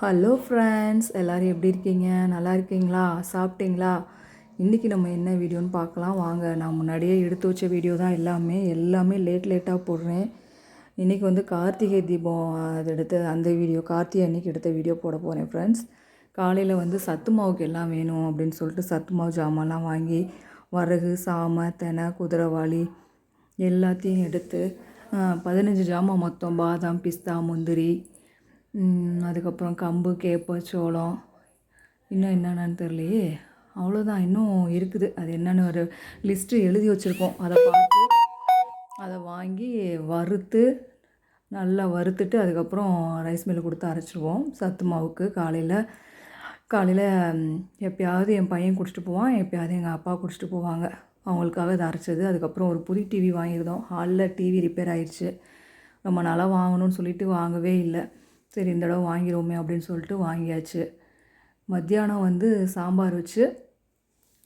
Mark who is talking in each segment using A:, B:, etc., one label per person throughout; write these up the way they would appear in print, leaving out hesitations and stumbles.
A: Hello friends, எல்லோரும் எப்படி இருக்கீங்க? நல்லா இருக்கீங்களா? சாப்பிட்டீங்களா? இன்றைக்கி நம்ம என்ன வீடியோன்னு பார்க்கலாம் வாங்க. நான் முன்னாடியே எடுத்து வச்ச வீடியோ தான் எல்லாமே லேட்டாக போடுறேன். இன்றைக்கி வந்து கார்த்திகை தீபம் அது எடுத்து அந்த வீடியோ கார்த்திகை அன்றைக்கி எடுத்த வீடியோ போட போகிறேன் ஃப்ரெண்ட்ஸ். காலையில் வந்து சத்து மாவுக்கு எல்லாம் வேணும் அப்படின்னு சொல்லிட்டு சத்து மாவு ஜாமான்லாம் வாங்கி வரகு, சாமை, தெனை, குதிரைவாளி எல்லாத்தையும் எடுத்து 15 ஜாமான் மொத்தம். பாதாம், பிஸ்தா, முந்திரி, அதுக்கப்புறம் கம்பு, கேப்பை, சோளம், இன்னும் என்னென்னு தெரியலையே. அவ்வளோதான், இன்னும் இருக்குது. அது என்னென்னு ஒரு லிஸ்ட்டு எழுதி வச்சுருக்கோம். அதை பார்த்து அதை வாங்கி வறுத்து நல்லா வறுத்துட்டு அதுக்கப்புறம் ரைஸ் மில்லில் கொடுத்து அரைச்சிடுவோம் சத்து மாவுக்கு. காலையில் எப்போயாவது என் பையன் குடிச்சிட்டு போவான், எப்போயாவது எங்கள் அப்பா குடிச்சிட்டு போவாங்க. அவங்களுக்காக அதை அரைச்சது. அதுக்கப்புறம் ஒரு புது டிவி வாங்கியிருந்தோம். ஹாலில் டிவி ரிப்பேர் ஆயிடுச்சு. ரொம்ப நாளாக வாங்கணும்னு சொல்லிட்டு வாங்கவே இல்லை. சரி இந்த தடவை வாங்கிடுவோமே அப்படின்னு சொல்லிட்டு வாங்கியாச்சு. மத்தியானம் வந்து சாம்பார் வச்சு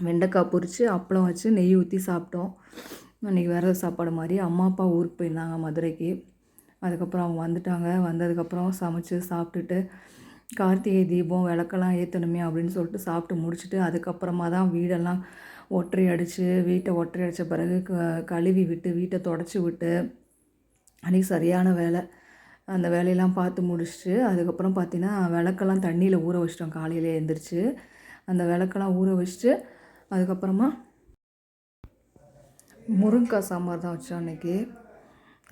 A: வெண்டைக்காய் பொரித்து அப்பளம் வச்சு நெய் ஊற்றி சாப்பிட்டோம். அன்றைக்கி விரத சாப்பாடு மாதிரி. அம்மா அப்பா ஊருக்கு போயிருந்தாங்க மதுரைக்கு. அதுக்கப்புறம் அவங்க வந்துட்டாங்க. வந்ததுக்கப்புறம் சமைச்சு சாப்பிட்டுட்டு கார்த்திகை தீபம் விளக்கெல்லாம் ஏற்றணுமே அப்படின்னு சொல்லிட்டு சாப்பிட்டு முடிச்சுட்டு அதுக்கப்புறமா தான் வீடெல்லாம் ஒற்றை அடித்து ஒற்றை அடித்த பிறகு கழுவி விட்டு வீட்டை தொடச்சி விட்டு அன்றைக்கி சரியான வேலை. அந்த வேலையெல்லாம் பார்த்து முடிச்சுட்டு அதுக்கப்புறம் பார்த்தீங்கன்னா விளக்கெல்லாம் தண்ணியில் ஊற வச்சிட்டோம். காலையிலே எழுந்திரிச்சு அந்த விளக்கெல்லாம் ஊற வச்சுட்டு அதுக்கப்புறமா முருங்கைக்காய் சாம்பார் தான் வச்சோம் அன்றைக்கி.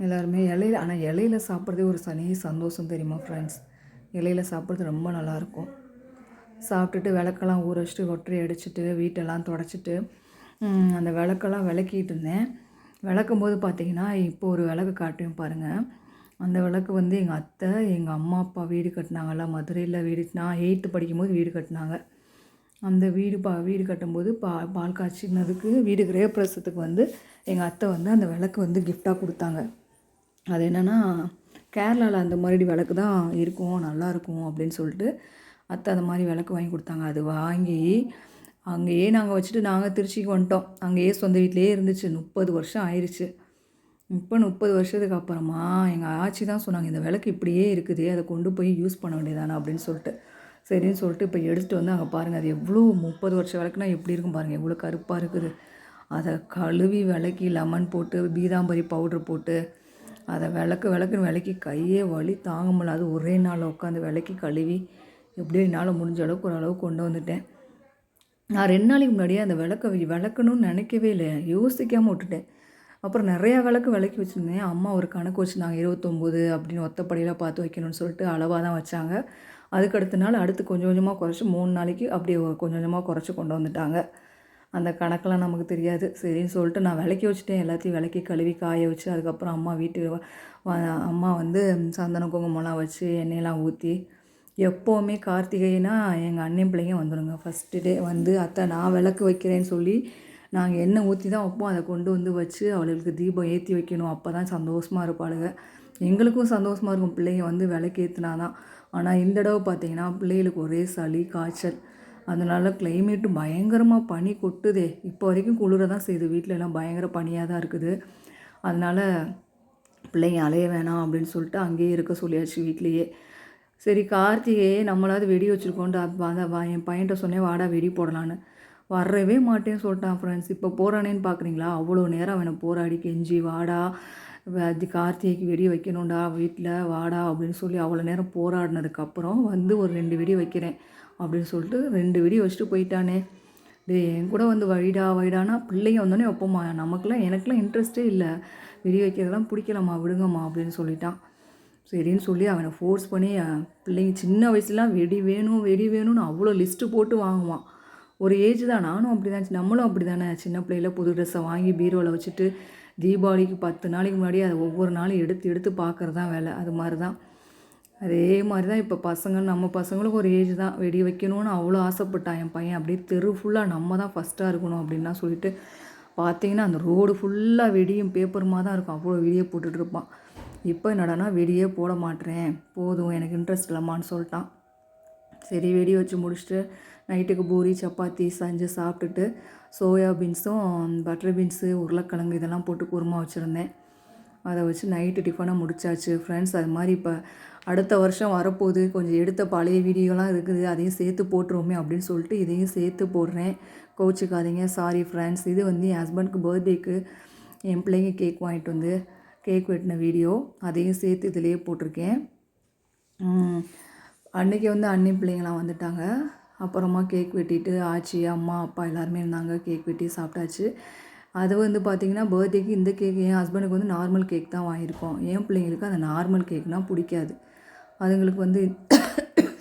A: எல்லாருமே இலையில, ஆனால் இலையில சாப்பிட்றதே ஒரு சந்தோஷம் தெரியுமா ஃப்ரெண்ட்ஸ். இலையில சாப்பிட்றது ரொம்ப நல்லாயிருக்கும். சாப்பிட்டுட்டு விளக்கெல்லாம் ஊற வச்சுட்டு ஒற்றை அடிச்சுட்டு வீட்டெல்லாம் தொடச்சிட்டு அந்த விளக்கெல்லாம் விளக்கிட்டு இருந்தேன். விளக்கும் போது பார்த்திங்கன்னா இப்போ ஒரு விளக்கு காட்டுவேன் பாருங்கள். அந்த விளக்கு வந்து எங்கள் அத்தை எங்கள் அம்மா அப்பா வீடு கட்டினாங்கல்ல மதுரையில். நான் 8th படிக்கும்போது வீடு கட்டினாங்க. அந்த வீடு கட்டும்போது பால் காய்ச்சினதுக்கு வீடு கிரகப்பிரவேசத்துக்கு வந்து எங்கள் அத்தை வந்து அந்த விளக்கு வந்து கிஃப்டாக கொடுத்தாங்க. அது என்னென்னா கேரளாவில் அந்த மாதிரி விளக்கு தான் இருக்கும், நல்லாயிருக்கும் அப்படின்னு சொல்லிட்டு அத்தை அந்த மாதிரி விளக்கு வாங்கி கொடுத்தாங்க. அது வாங்கி அங்கேயே நாங்கள் வச்சுட்டு நாங்கள் திருச்சிக்கு வந்துட்டோம். அங்கேயே சொந்த வீட்டிலேயே இருந்துச்சு. 30 வருஷம் ஆயிடுச்சு. இப்போ 30 வருஷத்துக்கு அப்புறமா எங்கள் ஆச்சி தான் சொன்னாங்க, இந்த விளக்கு இப்படியே இருக்குது, அதை கொண்டு போய் யூஸ் பண்ண வேண்டியதானே அப்படின்னு சொல்லிட்டு. சரின்னு சொல்லிட்டு இப்போ எடுத்துகிட்டு வந்து அங்கே பாருங்கள். அது எவ்வளோ 30 வருஷம் விளக்குனா எப்படி இருக்கும் பாருங்கள், எவ்வளோ கருப்பாக இருக்குது. அதை கழுவி விளக்கி லெமன் போட்டு பீதாம்பரி பவுட்ரு போட்டு அதை விளக்குன்னு விளக்கி கையே வலி தாங்க முடியல. அது ஒரே நாளில் உட்காந்து விளக்கி கழுவி எப்படியோ என்னால் முடிஞ்ச அளவுக்கு ஓரளவுக்கு கொண்டு வந்துட்டேன். நான் 2 நாளைக்கு முன்னாடியே அந்த விளக்கணும்னு நினைக்கவே இல்லை, யோசிக்காமல் விட்டுட்டேன். அப்புறம் நிறையா விளக்கி வச்சுருந்தேன். அம்மா ஒரு கணக்கு வச்சுருந்தாங்க, 29 அப்படின்னு ஒத்தப்படியில் பார்த்து வைக்கணும்னு சொல்லிட்டு அளவாக தான் வச்சாங்க. அதுக்கு அடுத்த நாள் அடுத்து கொஞ்சம் கொஞ்சமாக குறைச்சி 3 நாளைக்கு அப்படியே கொஞ்சம் கொஞ்சமாக குறைச்சி கொண்டு வந்துட்டாங்க. அந்த கணக்கெலாம் நமக்கு தெரியாது. சரின்னு சொல்லிட்டு நான் விளக்கி வச்சுட்டேன். எல்லாத்தையும் விளக்கி கழுவி காய வச்சு அதுக்கப்புறம் அம்மா வந்து சந்தனம் குங்குமம்லாம் வச்சு எண்ணெயெல்லாம் ஊற்றி. எப்போவுமே கார்த்திகைனா எங்கள் அண்ணன் பிள்ளைங்க வந்துடுங்க. ஃபஸ்ட்டு டே வந்து அத்தை நான் விளக்கு வைக்கிறேன்னு சொல்லி நாங்கள் எண்ணெய் ஊற்றி தான் வைப்போம். அதை கொண்டு வந்து வச்சு அவளுக்கு தீபம் ஏற்றி வைக்கணும். அப்போ தான் சந்தோஷமாக இருப்பாளுங்க. எங்களுக்கும் சந்தோஷமாக இருக்கும் பிள்ளைங்க வந்து விளக்கேற்றினா தான். ஆனால் இந்த தடவை பார்த்திங்கன்னா பிள்ளைகளுக்கு ஒரே சளி காய்ச்சல். அதனால் கிளைமேட்டு பயங்கரமாக பனி கொட்டுதே. இப்போ வரைக்கும் குளிர தான் செய்யுது. வீட்டிலலாம் பயங்கர பனியாக தான் இருக்குது. அதனால் பிள்ளைங்க அலைய வேணாம் அப்படின்னு சொல்லிட்டு அங்கேயே இருக்க சொல்லியாச்சு வீட்லேயே. சரி கார்த்திகையே நம்மளாவது வெடி வச்சுருக்கோன்ட்டு என் பையன்கிட்ட சொன்னேன், வாடா வெடி போடலான்னு. வரவே மாட்டேன்னு சொல்லிட்டான் ஃப்ரெண்ட்ஸ். இப்போ போகிறானேன்னு பார்க்குறீங்களா, அவ்வளோ நேரம் அவனை போராடி கெஞ்சி வாடா கார்த்திகைக்கு வெடி வைக்கணும்டா வீட்டில் வாடா அப்படின்னு சொல்லி அவ்வளோ நேரம் போராடினதுக்கப்புறம் வந்து ஒரு 2 வெடி வைக்கிறேன் அப்படின்னு சொல்லிட்டு 2 வெடி வச்சுட்டு போயிட்டானே. என் கூட வந்து வைடானா பிள்ளைங்க வந்தோடனே வைப்போம்மா, எனக்கெல்லாம் இன்ட்ரெஸ்ட்டே இல்லை, வெடி வைக்கிறதெல்லாம் பிடிக்கலம்மா விடுங்கம்மா அப்படின்னு சொல்லிட்டான். சரின்னு சொல்லி அவனை ஃபோர்ஸ் பண்ணி பிள்ளைங்க சின்ன வயசுலாம் வெடி வேணும்னு அவ்வளோ லிஸ்ட்டு போட்டு வாங்குவான். ஒரு ஏஜ் தான், நானும் அப்படி தான், நம்மளும் அப்படி தானே. சின்ன பிள்ளையில புது ட்ரெஸ்ஸை வாங்கி பீரோவில் வச்சுட்டு தீபாவளிக்கு 10 நாளைக்கு முன்னாடி அதை ஒவ்வொரு நாளும் எடுத்து பார்க்குறது தான் வேலை. அது மாதிரி தான், அதே மாதிரி தான் இப்போ நம்ம பசங்களுக்கும் ஒரு ஏஜ் தான். வெடி வைக்கணும்னு அவ்வளோ ஆசைப்பட்டான் என் பையன். அப்படியே தெரு ஃபுல்லாக நம்ம தான் ஃபஸ்ட்டாக இருக்கணும் அப்படின்லாம் சொல்லிட்டு பார்த்தீங்கன்னா அந்த ரோடு ஃபுல்லாக வெடியும் பேப்பருமா தான் இருக்கும். அவ்வளோ வெடியை போட்டுட்ருப்பான். இப்போ என்னடானா வெடியே போட மாட்டேறேன், போதும் எனக்கு இன்ட்ரெஸ்ட் இல்லைம்மான்னு சொல்லிட்டான். சரி வெடி வச்சு முடிச்சுட்டு நைட்டுக்கு பூரி சப்பாத்தி செஞ்சு சாப்பிட்டுட்டு சோயா பீன்ஸும் பட்டர் பீன்ஸு உருளைக்கிழங்கு இதெல்லாம் போட்டு குருமா வச்சுருந்தேன். அதை வச்சு நைட்டு டிஃபனாக முடிச்சாச்சு ஃப்ரெண்ட்ஸ். அது மாதிரி இப்போ அடுத்த வருஷம் வரப்போகுது, கொஞ்சம் எடுத்த பழைய வீடியோலாம் இருக்குது, அதையும் சேர்த்து போட்டுருவோமே அப்படின்னு சொல்லிட்டு இதையும் சேர்த்து போடுறேன். கோச்சிக்காதீங்க, சாரி ஃப்ரெண்ட்ஸ். இது வந்து என் ஹஸ்பண்டுக்கு பர்த்டேக்கு என் பிள்ளைங்க கேக் வாங்கிட்டு வந்து கேக் வெட்டின வீடியோ, அதையும் சேர்த்து இதிலேயே போட்டிருக்கேன். அன்றைக்கி வந்து அண்ணி பிள்ளைங்களாம் வந்துட்டாங்க. அப்புறமா கேக் வெட்டிட்டு ஆச்சி, அம்மா, அப்பா எல்லாருமே இருந்தாங்க. கேக் வெட்டி சாப்பிட்டாச்சு. அது வந்து பார்த்திங்கன்னா பர்த்டேக்கு இந்த கேக் என் ஹஸ்பண்டுக்கு வந்து நார்மல் கேக் தான் வாங்கியிருக்கோம். என் பிள்ளைங்களுக்கு அந்த நார்மல் கேக்னால் பிடிக்காது. அதுங்களுக்கு வந்து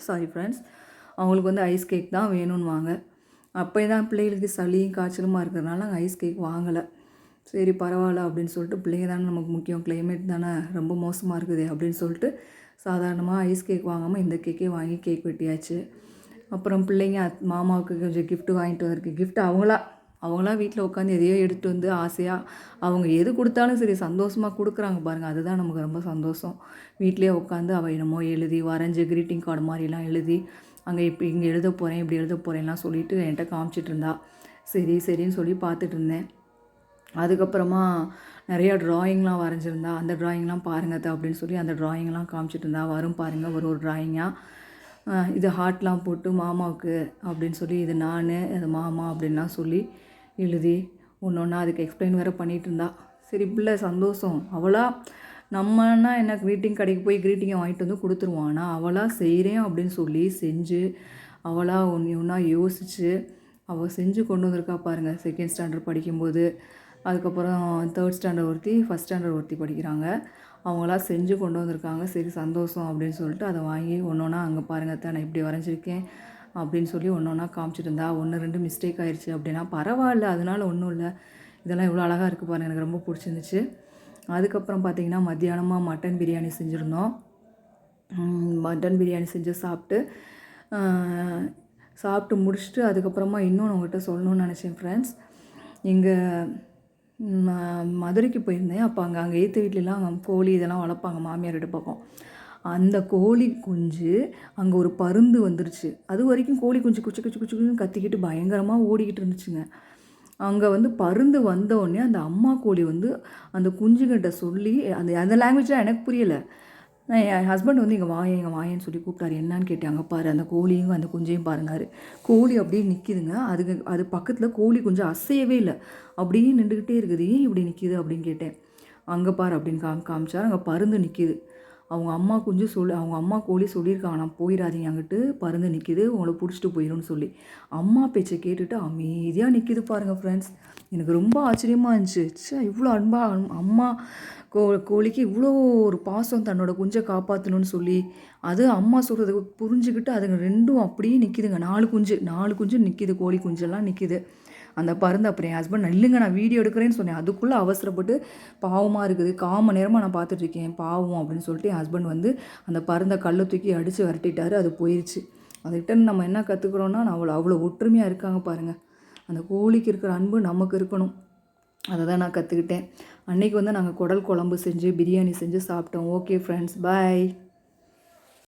A: சாரி ஃப்ரெண்ட்ஸ், அவங்களுக்கு வந்து ஐஸ் கேக் தான் வேணும்னுவாங்க. அப்போ தான் பிள்ளைகளுக்கு சளியும் காய்ச்சலுமா இருக்கிறதுனால நாங்கள் ஐஸ் கேக் வாங்கலை. சரி பரவாயில்ல அப்படின்னு சொல்லிட்டு, பிள்ளைங்க தானே நமக்கு முக்கியம், கிளைமேட் தானே ரொம்ப மோசமாக இருக்குது அப்படின்னு சொல்லிட்டு சாதாரணமாக ஐஸ் கேக் வாங்காமல் இந்த கேக்கே வாங்கி கேக் வெட்டியாச்சு. அப்புறம் பிள்ளைங்க மாமாவுக்கு கொஞ்சம் கிஃப்ட்டு வாங்கிட்டு வந்திருக்கு. கிஃப்ட் அவங்களா வீட்டில் உட்காந்து எதையோ எடுத்துகிட்டு வந்து ஆசையாக அவங்க எது கொடுத்தாலும் சரி சந்தோஷமாக கொடுக்குறாங்க பாருங்கள், அதுதான் நமக்கு ரொம்ப சந்தோஷம். வீட்டிலே உட்காந்து அவள் என்னமோ எழுதி வரைஞ்சி க்ரீட்டிங் கார்டு மாதிரிலாம் எழுதி அங்கே இப்போ இங்கே எழுத போகிறேன், இப்படி எழுத போகிறேன்லாம் சொல்லிவிட்டு என்கிட்ட காமிச்சிட்டு இருந்தா. சரின்னு சொல்லி பார்த்துட்டு இருந்தேன். அதுக்கப்புறமா நிறையா ட்ராயிங்லாம் வரைஞ்சிருந்தா. அந்த ட்ராயிங்லாம் பாருங்கள் அப்படின்னு சொல்லி அந்த ட்ராயிங்லாம் காமிச்சிட்டு இருந்தா. வரும் பாருங்கள் ஒரு ட்ராயிங்காக. இது ஹார்ட்லாம் போட்டு மாமாவுக்கு அப்படின்னு சொல்லி, இது நான், அது மாமா அப்படின்லாம் சொல்லி எழுதி ஒன்று ஒன்றா அதுக்கு எக்ஸ்பிளைன் வேறு பண்ணிகிட்டு இருந்தா. சரி பிள்ளை சந்தோஷம். நம்மனா என்ன, க்ரீட்டிங் கடைக்கு போய் க்ரீட்டிங்கை வாங்கிட்டு வந்து கொடுத்துருவோம். ஆனால் அவளாக செய்கிறேன் அப்படின்னு சொல்லி செஞ்சு அவளாக ஒன்றா யோசித்து அவள் செஞ்சு கொண்டு வந்திருக்கா பாருங்கள். 2nd ஸ்டாண்டர்ட் படிக்கும்போது. அதுக்கப்புறம் 3rd ஸ்டாண்டர்ட் ஒருத்தி, 1st ஸ்டாண்டர்ட் ஒருத்தி படிக்கிறாங்க. அவங்களாம் செஞ்சு கொண்டு வந்திருக்காங்க. சரி சந்தோஷம் அப்படின்னு சொல்லிட்டு அதை வாங்கி ஒன்று ஒன்றா அங்கே பாருங்கள் தான் நான் இப்படி வரைஞ்சிருக்கேன் அப்படின்னு சொல்லி ஒன்று ஒன்றா காமிச்சிட்டு இருந்தா. 1-2 மிஸ்டேக் ஆயிடுச்சு அப்படின்னா பரவாயில்ல, அதனால் ஒன்றும் இல்லை. இதெல்லாம் இவ்வளோ அழகாக இருக்குது பாருங்கள், எனக்கு ரொம்ப பிடிச்சிருந்துச்சு. அதுக்கப்புறம் பார்த்திங்கன்னா மத்தியானமாக மட்டன் பிரியாணி செஞ்சுருந்தோம். மட்டன் பிரியாணி செஞ்சு சாப்பிட்டு முடிச்சுட்டு அதுக்கப்புறமா இன்னொன்று உங்கள்கிட்ட சொல்லணும்னு நினச்சேன் ஃப்ரெண்ட்ஸ். எங்கள் மதுரைக்கு போயிருந்தேன். அப்போ அங்கே எய்த்த வீட்லலாம் கோழி இதெல்லாம் வளர்ப்பாங்க மாமியார் வீட்டு பக்கம். அந்த கோழி குஞ்சு அங்கே ஒரு பருந்து வந்துருச்சு. அது வரைக்கும் கோழி குஞ்சு குச்சுன்னு கத்திக்கிட்டு பயங்கரமாக ஓடிக்கிட்டு இருந்துச்சுங்க. அங்கே வந்து பருந்து வந்தோடனே அந்த அம்மா கோழி வந்து அந்த குஞ்சுகிட்ட சொல்லி, அந்த லாங்குவேஜ்லாம் எனக்கு புரியலை. என் ஹஸ்பண்ட் வந்து இங்கே வாயேன்னு சொல்லி கூப்பிட்டாரு. என்னான்னு கேட்டாங்க. பாரு அந்த கோழியும் அந்த குஞ்சையும் பாருங்காரு. கோழி அப்படியே நிற்கிதுங்க. அது பக்கத்தில் கோழி குஞ்சு அசையவே இல்லை, அப்படியே நின்றுக்கிட்டே இருக்குது. ஏன் இப்படி நிற்கிது அப்படின்னு கேட்டேன். அங்கே பாரு அப்படின்னு காமிச்சார். அங்கே பருந்து நிற்கிது. அவங்க அம்மா கோழி சொல்லியிருக்காங்க, நான் போயிடாதீங்க, அங்கிட்டு பருந்து நிற்கிது, உங்களை பிடிச்சிட்டு போயிடும்னு சொல்லி. அம்மா பேச்சை கேட்டுட்டு அமைதியாக நிற்கிது பாருங்கள் ஃப்ரெண்ட்ஸ். எனக்கு ரொம்ப ஆச்சரியமாக இருந்துச்சு. இவ்வளோ அன்பாக அம்மா கோழிக்கு இவ்வளோ ஒரு பாசம், தன்னோட குஞ்சை காப்பாற்றணும்னு சொல்லி அது அம்மா சொல்கிறதுக்கு புரிஞ்சுக்கிட்டு அதுங்க ரெண்டும் அப்படியே நிற்கிதுங்க. 4 குஞ்சு நிற்கிது, கோழி குஞ்செல்லாம் நிற்கிது. அந்த பருந்து அப்புறம் என் ஹஸ்பண்ட் இல்லைங்க நான் வீடியோ எடுக்கிறேன்னு சொன்னேன். அதுக்குள்ளே அவசரப்பட்டு பாவமாக இருக்குது, 1/4 மணி நேரமாக நான் பார்த்துட்ருக்கேன் பாவம் அப்படின்னு சொல்லிட்டு என் ஹஸ்பண்ட் வந்து அந்த பருந்தை கல்லை தூக்கி அடித்து விரட்டிட்டாரு. அது போயிடுச்சு. அதுக்கிட்ட நம்ம என்ன கற்றுக்குறோன்னா, அவ்வளோ ஒற்றுமையாக இருக்காங்க பாருங்கள். அந்த கோழிக்கு இருக்கிற அன்பு நமக்கு இருக்கணும். அதை தான் நான் கற்றுக்கிட்டேன். அன்றைக்கி வந்து நாங்கள் குடல் குழம்பு செஞ்சு பிரியாணி செஞ்சு சாப்பிட்டோம். ஓகே ஃப்ரெண்ட்ஸ், பாய்.